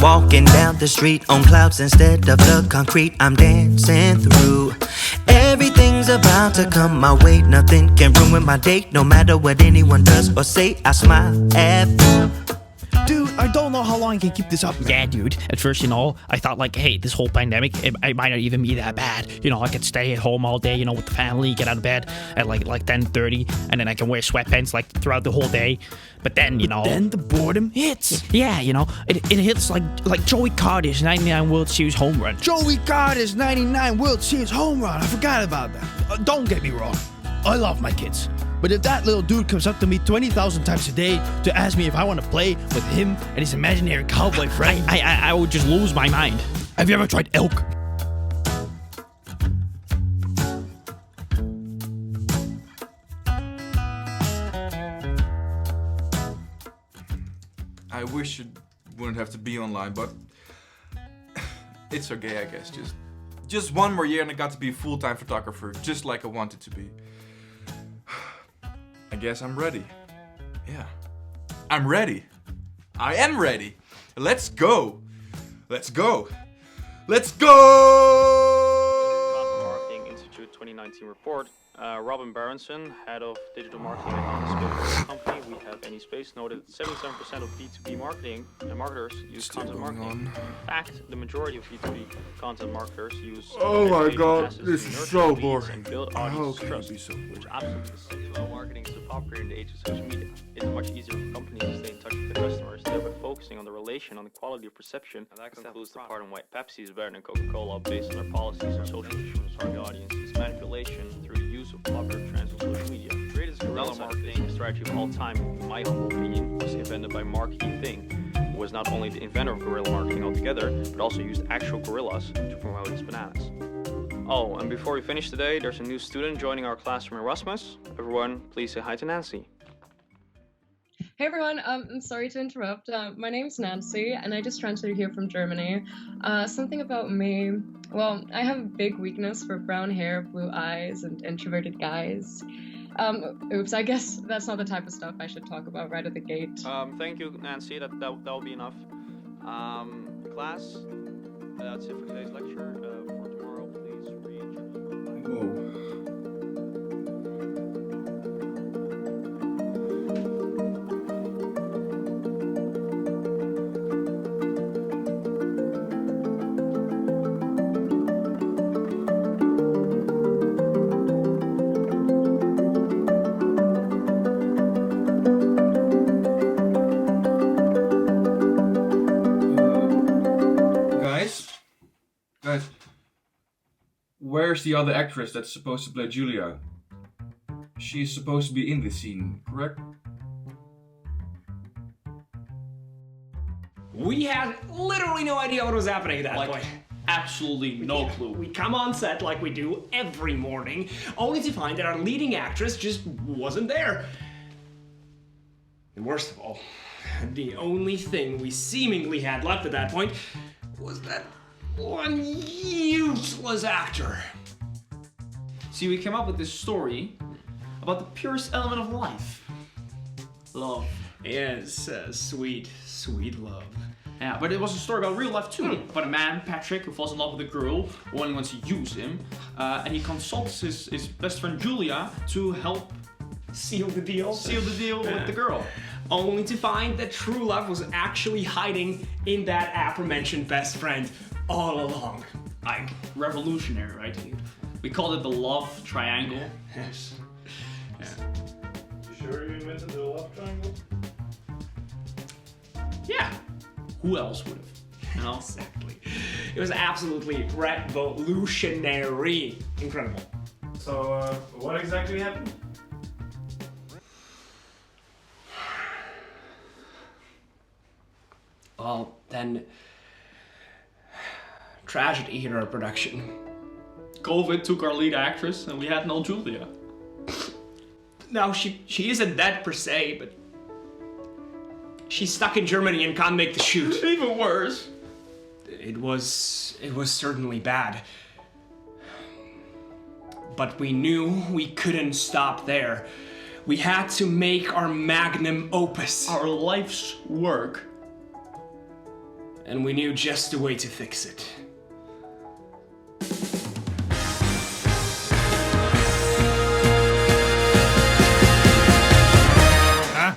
walking down the street on clouds instead of the concrete I'm dancing through. Everything's about to come my way, nothing can ruin my day. No matter what anyone does or say, I smile at you. Dude, I don't know how long I can keep this up, man. Yeah, dude. At first, I thought like, hey, this whole pandemic, it might not even be that bad. I could stay at home all day, with the family, get out of bed at like 10:30, and then I can wear sweatpants like throughout the whole day. But then, Then the boredom hits. yeah, it hits like Joey Carter's 99 World Series home run. Joey Carter's 99 World Series home run. I forgot about that. Don't get me wrong. I love my kids. But if that little dude comes up to me 20,000 times a day to ask me if I want to play with him and his imaginary cowboy friend, I would just lose my mind. have you ever tried elk? I wish it wouldn't have to be online, but it's okay, I guess. Just one more year and I got to be a full-time photographer, just like I wanted to be. I guess I'm ready. Yeah. I'm ready. I am ready. Let's go. Let's go. Let's go! Marketing Institute 2019 report. Robin Berenson, head of digital marketing at Anyspace company. We have Anyspace noted 77% of B2B marketing and marketers use Still content going marketing. on. In fact, the majority of B2B content marketers use Oh my educational God, assets this to is nurture so leads boring. and build How audience can it trust, be so boring? which absolutely is. Email marketing is so popular in the age of social media. It is much easier for companies to stay in touch with their customers, thereby focusing on the relation, on the quality of perception. And that concludes the part on why Pepsi is better than Coca-Cola based on their policies on social issues and target audience. It's manipulation through the use of popular trends on social media. Greatest guerrilla marketing strategy of all time, in my humble opinion, was invented by Mark E. Thing, who was not only the inventor of guerrilla marketing altogether, but also used actual gorillas to promote his bananas. Oh, and before we finish today, there's a new student joining our class from Erasmus. Everyone, please say hi to Nancy. Hey everyone, I'm sorry to interrupt. My name's Nancy, and I just transferred here from Germany. Something about me, well, I have a big weakness for brown hair, blue eyes, and introverted guys. Oops, I guess that's not the type of stuff I should talk about right at the gate. Thank you, Nancy. That'll be enough. Class, that's it for today's lecture. For tomorrow, please reintroduce. Whoa. Guys, where's the other actress that's supposed to play Julia? She's supposed to be in this scene, correct? We had literally no idea what was happening at that point. Absolutely no clue. We come on set like we do every morning, only to find that our leading actress just wasn't there. And worst of all, the only thing we seemingly had left at that point was that one useless actor. See, we came up with this story about the purest element of life. Love. Yes, sweet, sweet love. Yeah, but it was a story about real life too. About a man, Patrick, who falls in love with a girl who only wants to use him. And he consults his best friend Julia to help Seal the deal. With the girl. Only to find that true love was actually hiding in that aforementioned best friend all along. Like, revolutionary, right? We called it the love triangle. Yes. Yeah. You sure you invented the love triangle? Yeah. Who else would have? You know? Exactly. It was absolutely revolutionary. Incredible. So, what exactly happened? Well, then... tragedy hit our production. COVID took our lead actress and we had no Julia. No, she isn't dead per se, but... she's stuck in Germany and can't make the shoot. Even worse. It was certainly bad. But we knew we couldn't stop there. We had to make our magnum opus. Our life's work. and we knew just a way to fix it. Huh?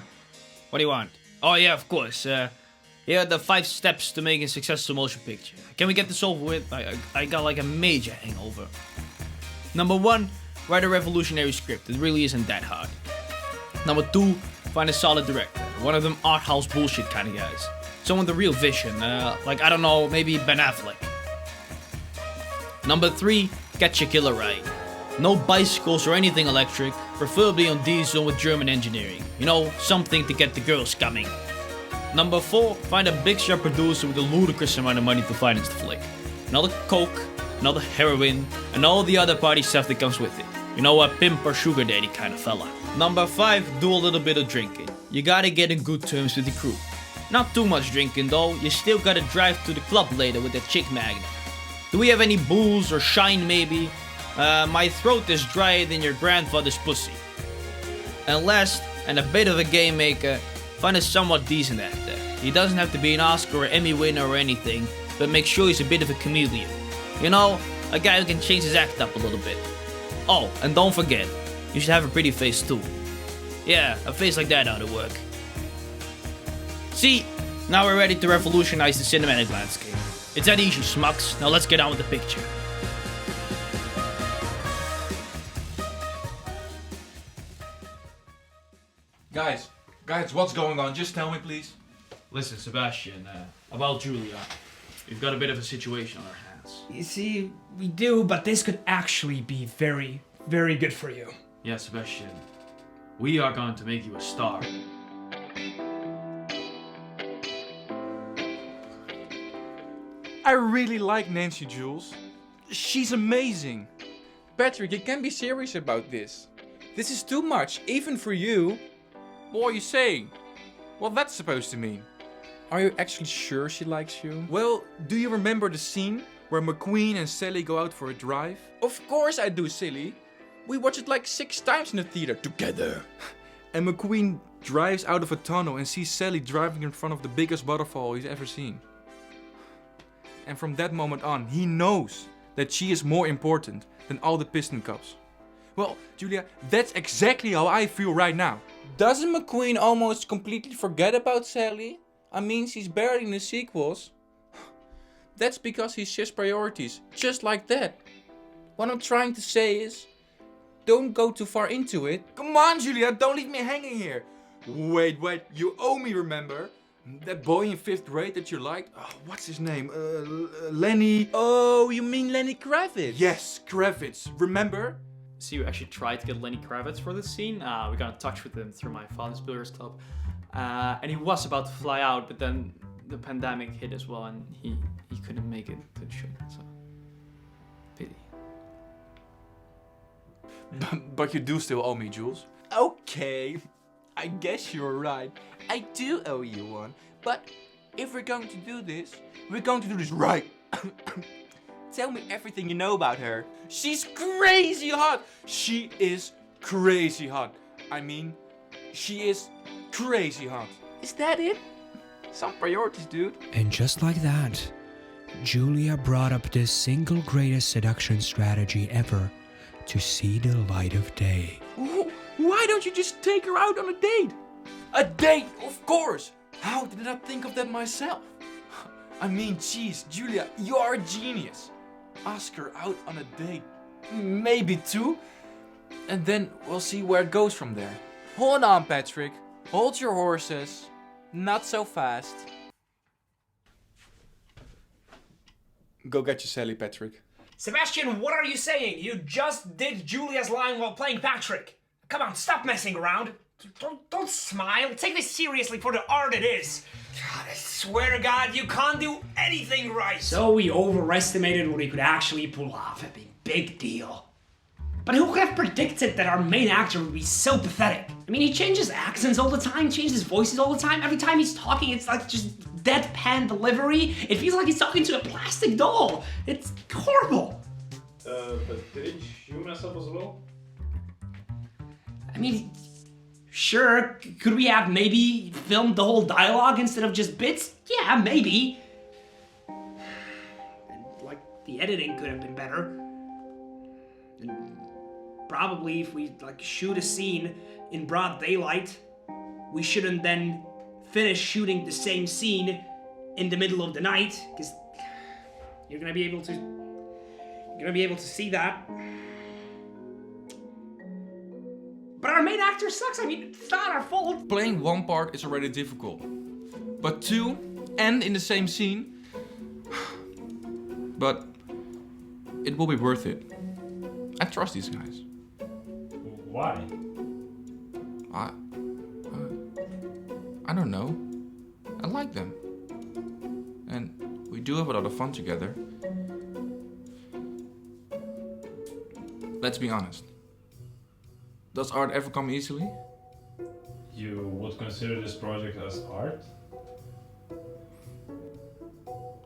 What do you want? Oh yeah, of course. Here are the 5 steps to making a successful motion picture. Can we get this over with? I got like a major hangover. Number 1, write a revolutionary script. It really isn't that hard. Number 2, find a solid director. One of them art house bullshit kind of guys. Someone with a real vision. Like, I don't know, maybe Ben Affleck. Number 3, get your killer right. No bicycles or anything electric, preferably on diesel with German engineering. You know, something to get the girls coming. Number 4, find a big shot producer with a ludicrous amount of money to finance the flick. Another coke, another heroin, and all the other party stuff that comes with it. You know, a pimp or sugar daddy kind of fella. Number 5, do a little bit of drinking. You gotta get in good terms with the crew. Not too much drinking though, you still gotta drive to the club later with that chick magnet. Do we have any booze or shine maybe? My throat is drier than your grandfather's pussy. And last, and a bit of a game maker, find a somewhat decent actor. He doesn't have to be an Oscar or Emmy winner or anything, but make sure he's a bit of a chameleon. You know, a guy who can change his act up a little bit. Oh, and don't forget, you should have a pretty face too. Yeah, a face like that ought to work. See, now we're ready to revolutionize the cinematic landscape. It's that easy, schmucks. Now let's get on with the picture. Guys, what's going on? Just tell me, please. Listen, Sebastian, about Julia. We've got a bit of a situation on our hands. You see, we do, but this could actually be very, very good for you. Yeah, Sebastian. We are going to make you a star. I really like Nancy Jules. She's amazing. Patrick, you can't be serious about this. This is too much, even for you. What are you saying? What that's supposed to mean? Are you actually sure she likes you? Well, do you remember the scene where McQueen and Sally go out for a drive? Of course I do, silly. We watched it like 6 times in the theater together. And McQueen drives out of a tunnel and sees Sally driving in front of the biggest waterfall he's ever seen. And from that moment on, he knows that she is more important than all the piston cups. Well, Julia, that's exactly how I feel right now. Doesn't McQueen almost completely forget about Sally? I mean, she's barely in the sequels. That's because he shifts priorities, just like that. What I'm trying to say is, don't go too far into it. Come on, Julia, don't leave me hanging here. Wait, you owe me, remember? That boy in 5th grade that you liked? Oh, what's his name? Lenny... Oh, you mean Lenny Kravitz? Yes, Kravitz. Remember? See, we actually tried to get Lenny Kravitz for this scene. We got in touch with him through my father's Billiards Club. And he was about to fly out, but then the pandemic hit as well, and he couldn't make it to the shoot. So, pity. But you do still owe me, Jules. Okay, I guess you're right. I do owe you one. But if we're going to do this, we're going to do this right. Tell me everything you know about her. She's crazy hot. She is crazy hot. I mean, she is crazy hot. Is that it? Some priorities, dude. And just like that, Julia brought up the single greatest seduction strategy ever to see the light of day. Why don't you just take her out on a date? A date, of course. How did I not think of that myself? I mean, jeez, Julia, you are a genius. Ask her out on a date. Maybe 2. And then we'll see where it goes from there. Hold on, Patrick. Hold your horses. Not so fast. Go get your Sally, Patrick. Sebastian, what are you saying? You just did Julia's line while playing Patrick. Come on, stop messing around. Don't smile. Take this seriously for the art it is. God, I swear to God, you can't do anything right. So we overestimated what he could actually pull off. A big deal. But who could have predicted that our main actor would be so pathetic? I mean, he changes accents all the time, changes voices all the time. Every time he's talking, it's like just deadpan delivery. It feels like he's talking to a plastic doll. It's horrible. But didn't you mess up as well? I mean, sure, could we have maybe filmed the whole dialogue instead of just bits? Yeah, maybe. The editing could have been better. And probably if we like shoot a scene in broad daylight, we shouldn't then finish shooting the same scene in the middle of the night, because you're gonna be able to see that. But our main actor sucks. I mean, it's not our fault. Playing one part is already difficult. But two, and in the same scene. But it will be worth it. I trust these guys. Why? I don't know. I like them. And we do have a lot of fun together. Let's be honest. Does art ever come easily? You would consider this project as art?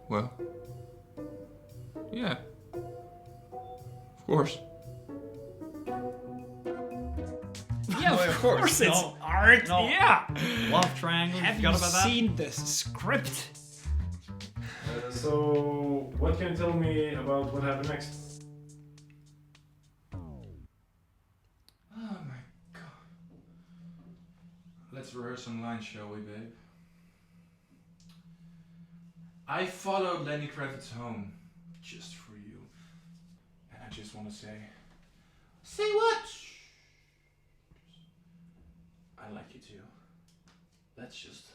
Well, yeah. Of course. Yeah, of course it's No. art. No. Yeah. Love triangle. Have forgot you about that? seen the script? So, what can you tell me about what happened next? Oh my god. Let's rehearse some lines, shall we, babe? I followed Lenny Kravitz home just for you. And I just want to say... Say what? I like you too. Let's just...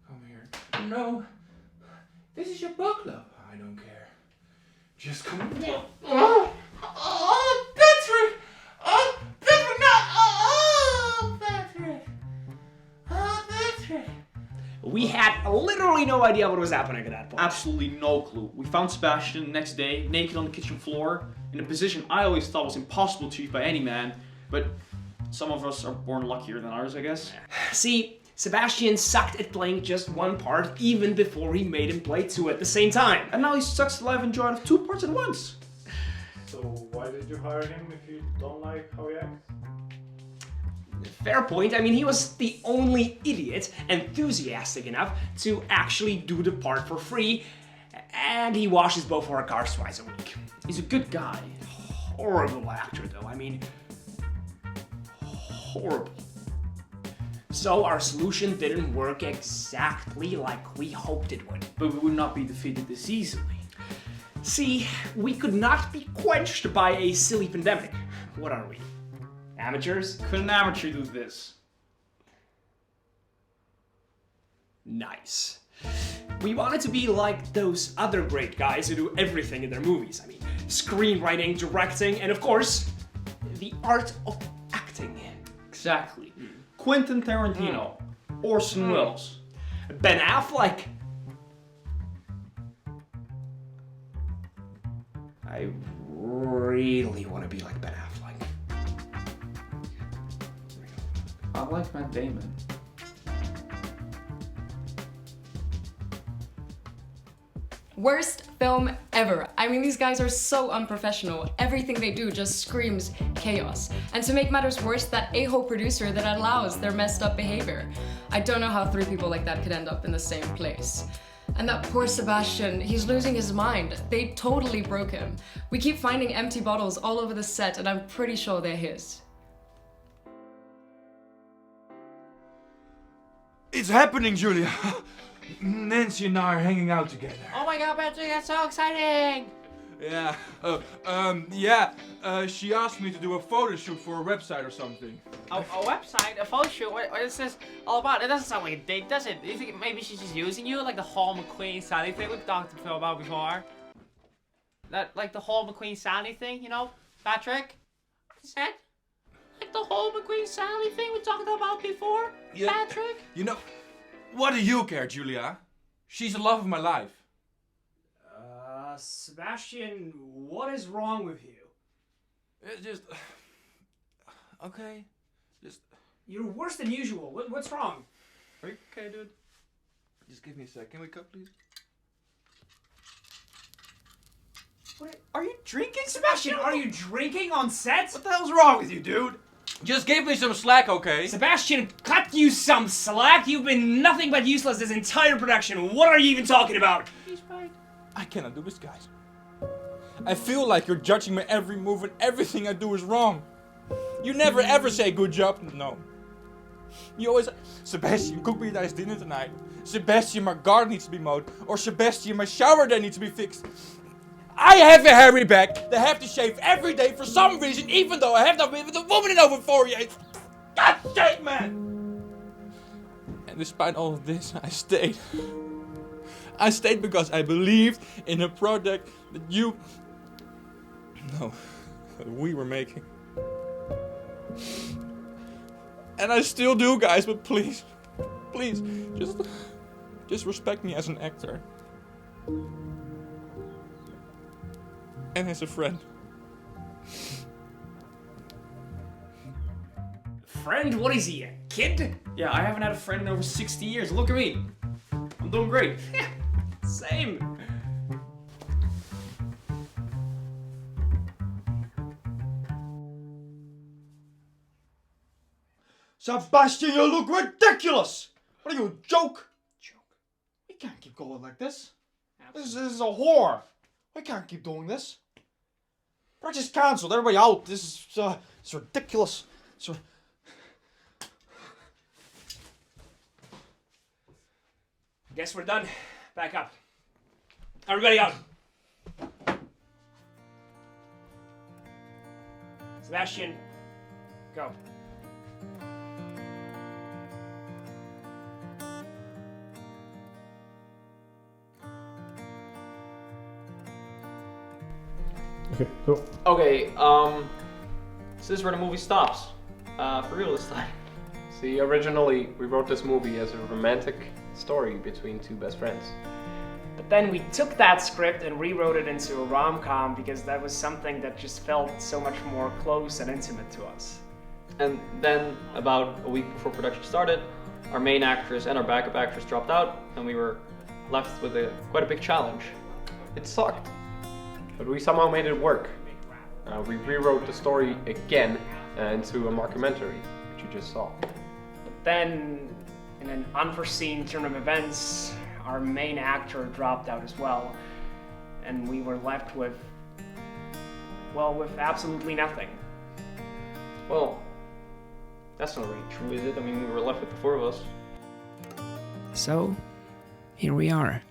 Come here. No. This is your book club. I don't care. Just come... Oh, Patrick! Oh, Patrick, no! Oh, Patrick! Oh, Patrick! We had literally no idea what was happening at that point. Absolutely no clue. We found Sebastian the next day, naked on the kitchen floor, in a position I always thought was impossible to achieve by any man, but some of us are born luckier than others, I guess. See, Sebastian sucked at playing just one part even before we made him play two at the same time. And now he sucks the life and joy out of two parts at once. So, why did you hire him if you don't like how he acts? Fair point. I mean, he was the only idiot enthusiastic enough to actually do the part for free, and he washes both our cars twice a week. He's a good guy. Horrible actor, though. I mean, horrible. So our solution didn't work exactly like we hoped it would. But we would not be defeated this easily. See, we could not be quenched by a silly pandemic. What are we? Amateurs? Could an amateur do this? Nice. We wanted to be like those other great guys who do everything in their movies. I mean, screenwriting, directing, and of course, the art of acting. Exactly. Quentin Tarantino. Orson Welles. Ben Affleck. I really want to be like Ben Affleck. I like Matt Damon. Worst film ever. I mean, these guys are so unprofessional. Everything they do just screams chaos. And to make matters worse, that a-hole producer that allows their messed up behavior. I don't know how three people like that could end up in the same place. And that poor Sebastian, he's losing his mind. They totally broke him. We keep finding empty bottles all over the set, and I'm pretty sure they're his. It's happening, Julia! Nancy and I are hanging out together. Oh my god, Patrick, that's so exciting! Yeah, she asked me to do a photo shoot for a website or something. A website? A photo shoot? What is this all about? It doesn't sound like a date, does it? Do you think maybe she's just using you? Like the Hall McQueen Sally thing we've talked about before? Like the Hall McQueen Sally thing, you know, Patrick? What is that? Like the Hall McQueen Sally thing we talked about before? Yeah. Patrick? You know, what do you care, Julia? She's the love of my life. Sebastian, what is wrong with you? It's just... Okay, just... You're worse than usual. What's wrong? Are you okay, dude? Just give me a sec. Can we cut, please? What are you drinking, Sebastian? Are you drinking on set? What the hell's wrong with you, dude? Just give me some slack, okay? Sebastian, cut you some slack. You've been nothing but useless this entire production. What are you even talking about? He's right. I cannot do this, guys. I feel like you're judging my every move and everything I do is wrong. You never ever say good job. No. You always, Sebastian, cook me a nice dinner tonight. Sebastian, my garden needs to be mowed. Or Sebastian, my shower day needs to be fixed. I have a hairy back that I have to shave every day for some reason, even though I have not been with a woman in over 4 years. God damn, man! And despite all of this, I stayed. I stayed because I believed in a project that we were making. And I still do, guys, but please, just respect me as an actor. And as a friend. Friend? What is he, a kid? Yeah, I haven't had a friend in over 60 years. Look at me. I'm doing great. Same. Sebastian, you look ridiculous! What are you, a joke? We can't keep going like this. This is a whore. We can't keep doing this. Project's cancelled. Everybody out. This is it's ridiculous. Guess we're done. Back up. Everybody out. Sebastian, go. Okay, cool. Okay, so this is where the movie stops. For real this time. See, originally we wrote this movie as a romantic story between two best friends. But then we took that script and rewrote it into a rom-com because that was something that just felt so much more close and intimate to us. And then, about a week before production started, our main actress and our backup actress dropped out, and we were left with quite a big challenge. It sucked, but we somehow made it work. We rewrote the story again into a mockumentary, which you just saw. But then, in an unforeseen turn of events, our main actor dropped out as well, and we were left with, well, with absolutely nothing. Well, that's not really true, is it? I mean, we were left with the four of us. So, here we are,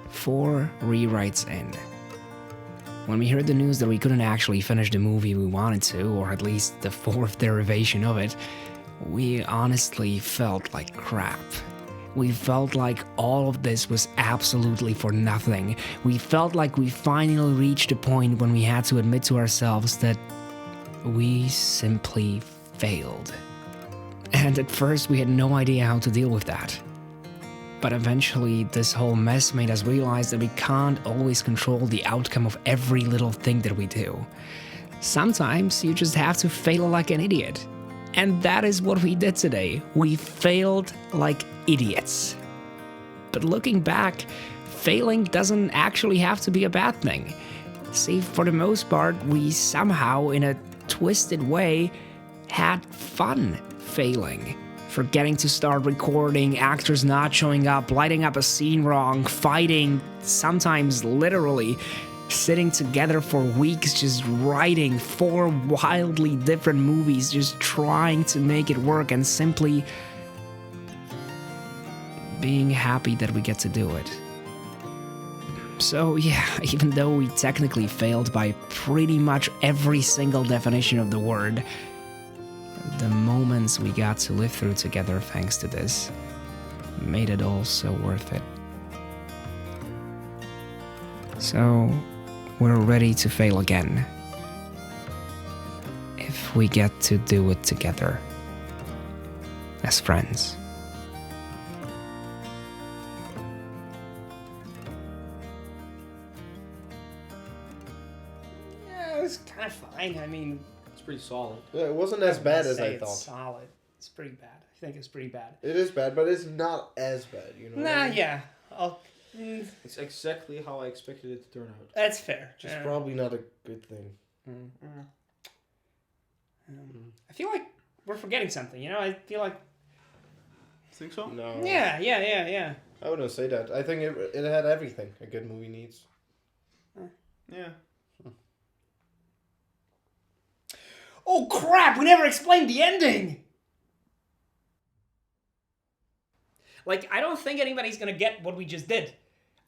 4 rewrites in. When we heard the news that we couldn't actually finish the movie we wanted to, or at least the 4th derivation of it, we honestly felt like crap. We felt like all of this was absolutely for nothing. We felt like we finally reached a point when we had to admit to ourselves that we simply failed. And at first we had no idea how to deal with that. But eventually this whole mess made us realize that we can't always control the outcome of every little thing that we do. Sometimes you just have to fail like an idiot. And that is what we did today. We failed like idiots. But looking back, failing doesn't actually have to be a bad thing. See, for the most part, we somehow, in a twisted way, had fun failing. Forgetting to start recording, actors not showing up, lighting up a scene wrong, fighting, sometimes literally, sitting together for weeks just writing 4 wildly different movies, just trying to make it work and simply being happy that we get to do it. So yeah, even though we technically failed by pretty much every single definition of the word, the moments we got to live through together thanks to this made it all so worth it. So we're ready to fail again. If we get to do it together. As friends. Yeah, it was kind of fine. I mean, it's pretty solid. Yeah, it wasn't as bad as I thought. It's solid. It's pretty bad. I think it's pretty bad. It is bad, but it's not as bad, you know? Nah, what I mean? yeah. It's exactly how I expected it to turn out. That's fair. Which is probably not a good thing. I feel like we're forgetting something, you know? I feel like... Think so? No. Yeah. I wouldn't say that. I think it had everything a good movie needs. Yeah. Oh crap, we never explained the ending! Like, I don't think anybody's gonna get what we just did.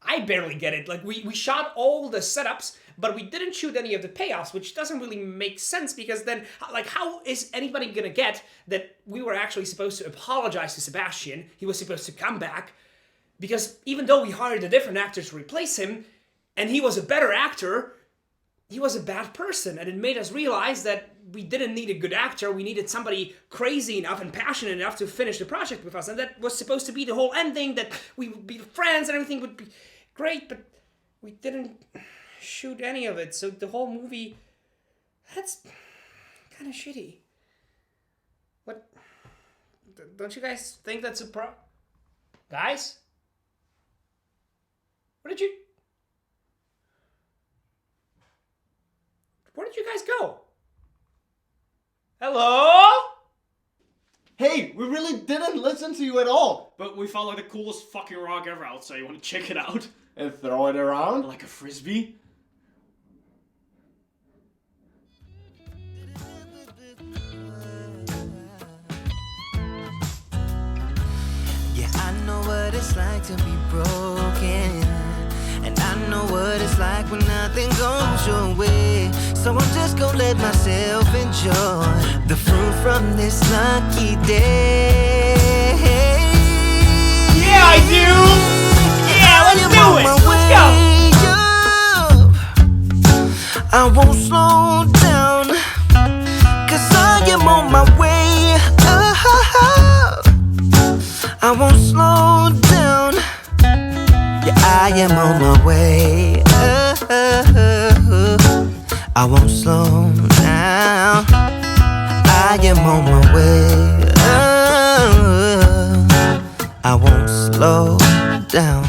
I barely get it. Like, we shot all the setups, but we didn't shoot any of the payoffs, which doesn't really make sense, because then, like, how is anybody gonna get that we were actually supposed to apologize to Sebastian? He was supposed to come back, because even though we hired a different actor to replace him, and he was a better actor, he was a bad person, and it made us realize that we didn't need a good actor, we needed somebody crazy enough and passionate enough to finish the project with us, and that was supposed to be the whole ending, that we would be friends and everything would be great, but we didn't shoot any of it, so the whole movie, that's kind of shitty. What? Don't you guys think that's a Guys? Where did you guys go? Hello? Hey, we really didn't listen to you at all. But we found like the coolest fucking rock ever out, so you want to check it out? And throw it around? Like a frisbee? Yeah, I know what it's like to be broken, and I know what it's like when nothing goes your way. So I'm just gonna let myself enjoy the fruit from this lucky day. Yeah, I do! Yeah, let's do it! Let's go! I won't slow down, 'cause I am on my way up. I won't slow down. Yeah, I am on my way up. I won't slow down. I am on my way up. I won't slow down.